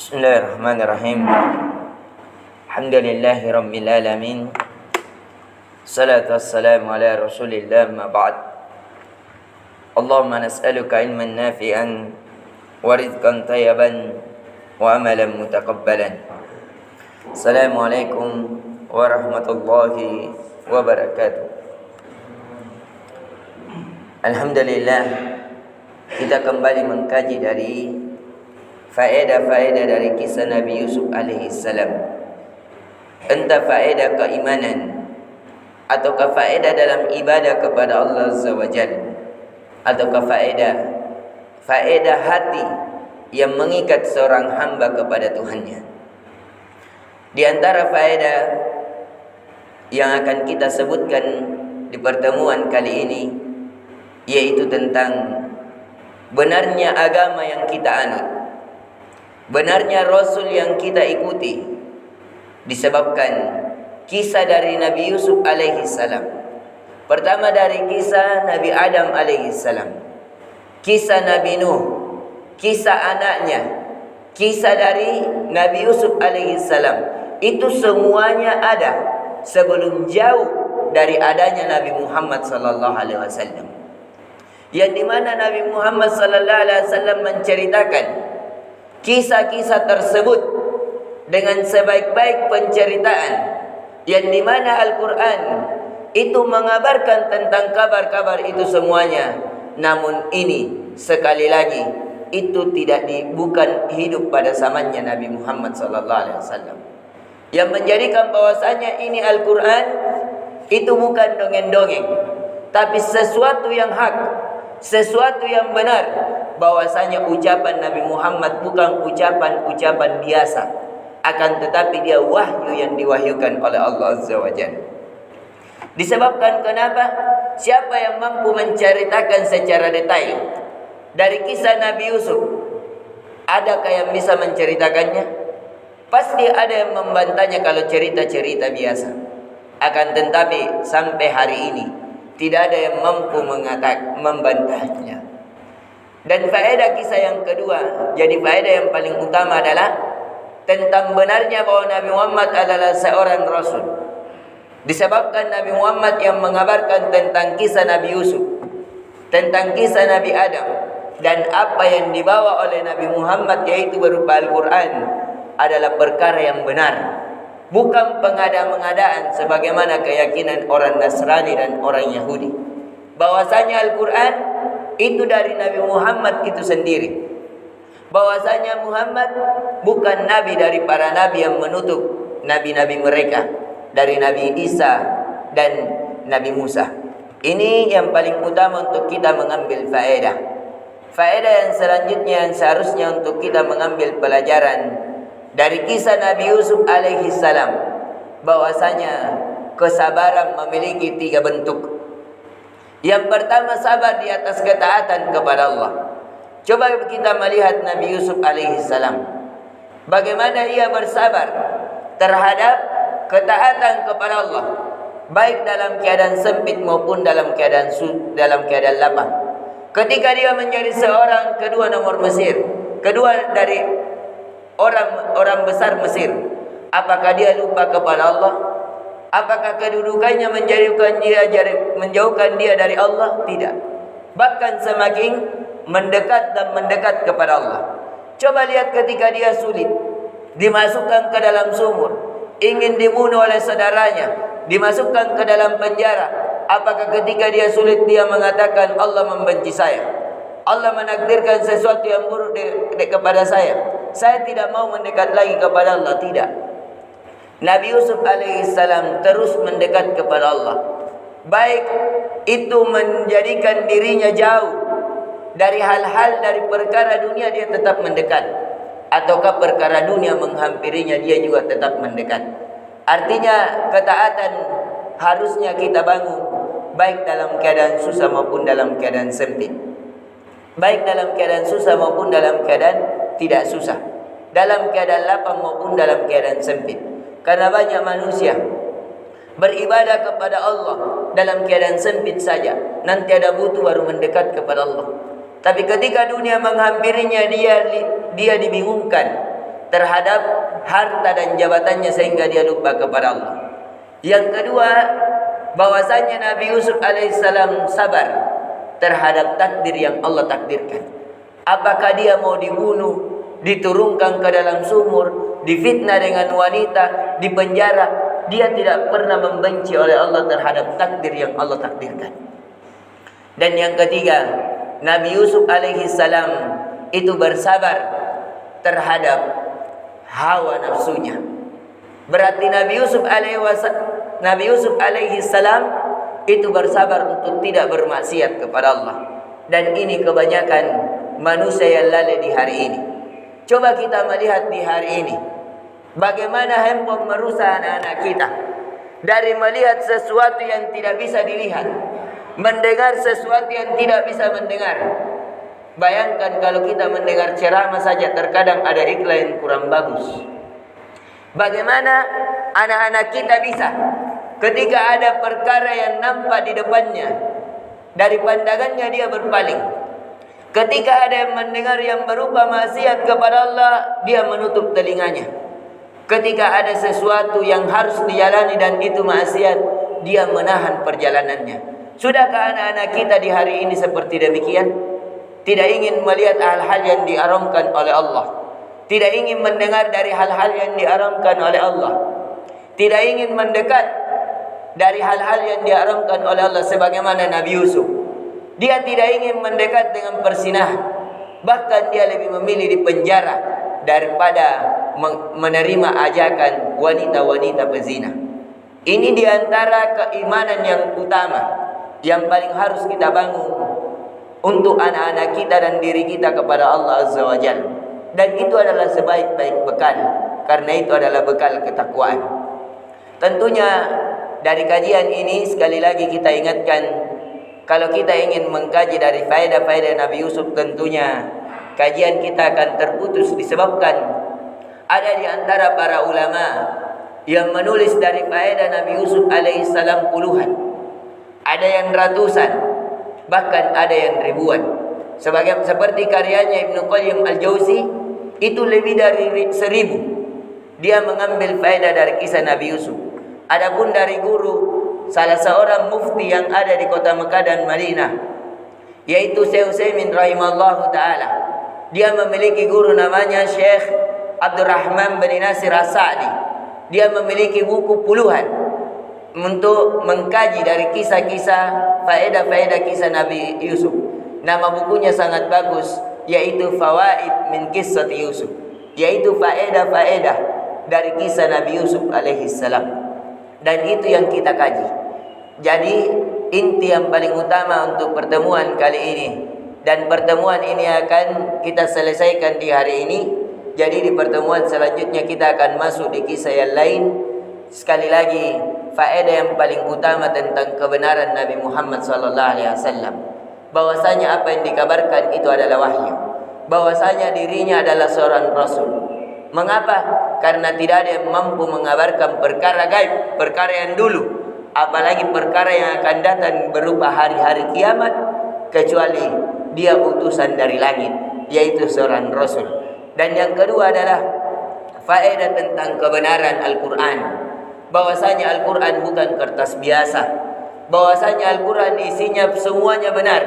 Bismillahirrahmanirrahim. Alhamdulillahi rabbil alamin. Salatu wassalamu ala Rasulillah ma ba'd. Allahumma nas'aluka ilman nafi'an wa rizqan tayyiban wa amalan mutaqabbalan. Assalamualaikum warahmatullahi wabarakatuh. Alhamdulillah, kita kembali mengkaji dari faedah-faedah dari kisah Nabi Yusuf alaihi salam. Entah faedah keimanan ataukah faedah dalam ibadah kepada Allah Azza wa Jalla, ataukah faedah hati yang mengikat seorang hamba kepada Tuhannya. Di antara faedah yang akan kita sebutkan di pertemuan kali ini, yaitu tentang benarnya agama yang kita anut, benarnya Rasul yang kita ikuti, disebabkan kisah dari Nabi Yusuf alaihi salam. Pertama dari kisah Nabi Adam alaihi salam, kisah Nabi Nuh, kisah anaknya, kisah dari Nabi Yusuf alaihi salam. Itu semuanya ada sebelum jauh dari adanya Nabi Muhammad sallallahu alaihi wasallam. Yang dimana Nabi Muhammad sallallahu alaihi wasallam menceritakan kisah-kisah tersebut dengan sebaik-baik penceritaan, yang dimana Al-Quran itu mengabarkan tentang kabar-kabar itu semuanya. Namun ini sekali lagi itu bukan hidup pada zamannya Nabi Muhammad SAW. Yang menjadikan bahwasanya ini Al-Quran itu bukan dongeng-dongeng, tapi sesuatu yang hak, sesuatu yang benar, bahwasanya ucapan Nabi Muhammad bukan ucapan biasa, akan tetapi dia wahyu yang diwahyukan oleh Allah Azza wa Jalla. Disebabkan kenapa? Siapa yang mampu menceritakan secara detail dari kisah Nabi Yusuf? Adakah yang bisa menceritakannya? Pasti ada yang membantahnya kalau cerita-cerita biasa. Akan tetapi sampai hari ini tidak ada yang mampu membantahnya. Dan faedah kisah yang kedua, jadi faedah yang paling utama adalah tentang benarnya bahwa Nabi Muhammad adalah seorang Rasul. Disebabkan Nabi Muhammad yang mengabarkan tentang kisah Nabi Yusuf, tentang kisah Nabi Adam, dan apa yang dibawa oleh Nabi Muhammad yaitu berupa Al-Quran adalah perkara yang benar, bukan pengada-mengadaan sebagaimana keyakinan orang Nasrani dan orang Yahudi, bahwasanya Al-Quran itu dari Nabi Muhammad itu sendiri, bahwasanya Muhammad bukan nabi dari para nabi yang menutup nabi-nabi mereka, dari Nabi Isa dan Nabi Musa. Ini yang paling utama untuk kita mengambil faedah. Faedah yang selanjutnya yang seharusnya untuk kita mengambil pelajaran dari kisah Nabi Yusuf alaihi salam, bahwasanya kesabaran memiliki 3 bentuk. Yang pertama, sabar di atas ketaatan kepada Allah. Coba kita melihat Nabi Yusuf alaihi salam, bagaimana ia bersabar terhadap ketaatan kepada Allah, baik dalam keadaan sempit maupun dalam keadaan lapang. Ketika dia menjadi seorang kedua nomor Mesir, kedua dari orang besar Mesir, apakah dia lupa kepada Allah? Apakah kedudukannya menjauhkan dia dari Allah? Tidak. Bahkan semakin mendekat kepada Allah. Coba lihat ketika dia sulit, dimasukkan ke dalam sumur, ingin dibunuh oleh saudaranya, dimasukkan ke dalam penjara. Apakah ketika dia sulit dia mengatakan Allah membenci saya, Allah menakdirkan sesuatu yang buruk kepada saya tidak mau mendekat lagi kepada Allah? Tidak. Nabi Yusuf alaihissalam terus mendekat kepada Allah, baik itu menjadikan dirinya jauh dari hal-hal dari perkara dunia, dia tetap mendekat, ataukah perkara dunia menghampirinya, dia juga tetap mendekat. Artinya ketaatan harusnya kita bangun, baik dalam keadaan susah maupun dalam keadaan sempit, baik dalam keadaan susah maupun dalam keadaan tidak susah, dalam keadaan lapang maupun dalam keadaan sempit. Karena banyak manusia beribadah kepada Allah dalam keadaan sempit saja, nanti ada butuh baru mendekat kepada Allah. Tapi ketika dunia menghampirinya, dia dibingungkan, terhadap harta dan jabatannya sehingga dia lupa kepada Allah. Yang kedua, bahwasanya Nabi Yusuf alaihissalam sabar terhadap takdir yang Allah takdirkan. Apakah dia mau dibunuh, diturunkan ke dalam sumur, difitnah dengan wanita, dipenjara, dia tidak pernah membenci oleh Allah terhadap takdir yang Allah takdirkan. Dan yang ketiga, Nabi Yusuf alaihissalam itu bersabar terhadap hawa nafsunya. Berarti Nabi Yusuf alaihissalam itu bersabar untuk tidak bermaksiat kepada Allah. Dan ini kebanyakan manusia yang lalai di hari ini. Coba kita melihat di hari ini, bagaimana handphone merusak anak-anak kita. Dari melihat sesuatu yang tidak bisa dilihat, mendengar sesuatu yang tidak bisa mendengar. Bayangkan kalau kita mendengar ceramah saja, terkadang ada iklan yang kurang bagus. Bagaimana anak-anak kita bisa ketika ada perkara yang nampak di depannya, dari pandangannya dia berpaling. Ketika ada yang mendengar yang berupa maksiat kepada Allah, dia menutup telinganya. Ketika ada sesuatu yang harus dijalani dan itu maksiat, dia menahan perjalanannya. Sudahkah anak-anak kita di hari ini seperti demikian? Tidak ingin melihat hal-hal yang diharamkan oleh Allah, tidak ingin mendengar dari hal-hal yang diharamkan oleh Allah, tidak ingin mendekat dari hal-hal yang diharamkan oleh Allah. Sebagaimana Nabi Yusuf, dia tidak ingin mendekat dengan persinahan, bahkan dia lebih memilih di penjara daripada menerima ajakan wanita-wanita pezina. Ini diantara keimanan yang utama yang paling harus kita bangun untuk anak-anak kita dan diri kita kepada Allah Azza wa Jalla. Dan itu adalah sebaik-baik bekal, karena itu adalah bekal ketakwaan. Tentunya dari kajian ini sekali lagi kita ingatkan, kalau kita ingin mengkaji dari faedah-faedah Nabi Yusuf, tentunya kajian kita akan terputus disebabkan ada di antara para ulama yang menulis dari faedah Nabi Yusuf alaihissalam puluhan, ada yang ratusan, bahkan ada yang ribuan. Seperti karyanya Ibnu Qayyim al-Jauzi, itu lebih dari 1000. Dia mengambil faedah dari kisah Nabi Yusuf. Adapun dari guru, salah seorang mufti yang ada di kota Mekah dan Madinah, yaitu Syekh Utsaimin rahimallahu taala. Dia memiliki guru namanya Syekh Abdurrahman bin Nasir As-Sa'di. Dia memiliki buku puluhan untuk mengkaji dari kisah-kisah, faedah-faedah kisah Nabi Yusuf. Nama bukunya sangat bagus, yaitu Fawaid min Qissat Yusuf, yaitu faedah-faedah dari kisah Nabi Yusuf alaihissalam. Dan itu yang kita kaji. Jadi inti yang paling utama untuk pertemuan kali ini, dan pertemuan ini akan kita selesaikan di hari ini. Jadi di pertemuan selanjutnya kita akan masuk di kisah yang lain. Sekali lagi, faedah yang paling utama tentang kebenaran Nabi Muhammad SAW, bahwasanya apa yang dikabarkan itu adalah wahyu, bahwasanya dirinya adalah seorang rasul. Mengapa? Karena tidak ada yang mampu mengabarkan perkara gaib, perkara yang dulu, apalagi perkara yang akan datang berupa hari-hari kiamat, kecuali dia utusan dari langit, yaitu seorang rasul. Dan yang kedua adalah faedah tentang kebenaran Al-Quran, bahwasanya Al-Quran bukan kertas biasa, bahwasanya Al-Quran isinya semuanya benar,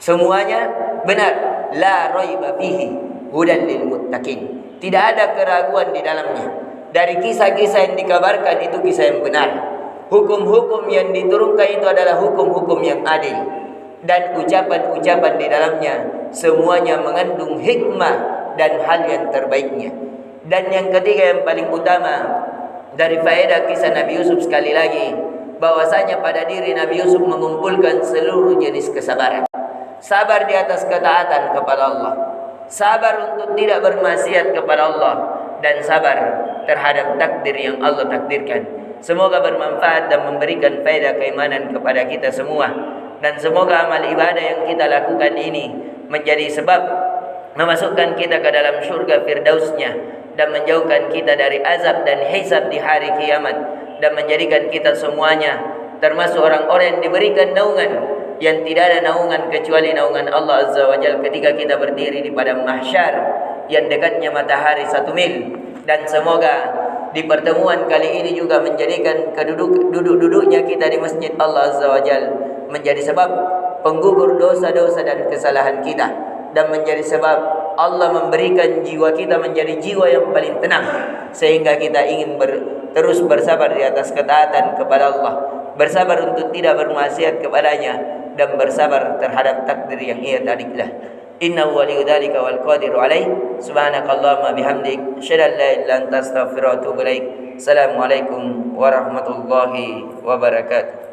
semuanya benar. La raiba fihi hudan lil muttaqin. Tidak ada keraguan di dalamnya. Dari kisah-kisah yang dikabarkan itu kisah yang benar. Hukum-hukum yang diturunkan itu adalah hukum-hukum yang adil. Dan ucapan-ucapan di dalamnya semuanya mengandung hikmah dan hal yang terbaiknya. Dan yang ketiga yang paling utama dari faedah kisah Nabi Yusuf, sekali lagi, bahwasanya pada diri Nabi Yusuf mengumpulkan seluruh jenis kesabaran. Sabar di atas ketaatan kepada Allah, sabar untuk tidak bermaksiat kepada Allah, dan sabar terhadap takdir yang Allah takdirkan. Semoga bermanfaat dan memberikan faedah keimanan kepada kita semua. Dan semoga amal ibadah yang kita lakukan ini menjadi sebab memasukkan kita ke dalam surga firdausnya, dan menjauhkan kita dari azab dan hisab di hari kiamat, dan menjadikan kita semuanya termasuk orang-orang yang diberikan naungan yang tidak ada naungan kecuali naungan Allah Azza wa Jalla ketika kita berdiri di padang mahsyar, yang dekatnya matahari 1 mil. Dan semoga di pertemuan kali ini juga menjadikan duduk-duduknya kita di masjid Allah Azza wa Jal menjadi sebab penggugur dosa-dosa dan kesalahan kita, dan menjadi sebab Allah memberikan jiwa kita menjadi jiwa yang paling tenang, sehingga kita ingin terus bersabar di atas ketaatan kepada Allah, bersabar untuk tidak bermaksiat kepadanya, dan bersabar terhadap takdir yang ia taliklah. Innahu waliyyu dzalika wal qadiru alaih. Subhanakallahumma bihamdik, asyhadu an la ilaha illa anta, astaghfiruka wa atubu ilaik. Assalamualaikum warahmatullahi wabarakatuh.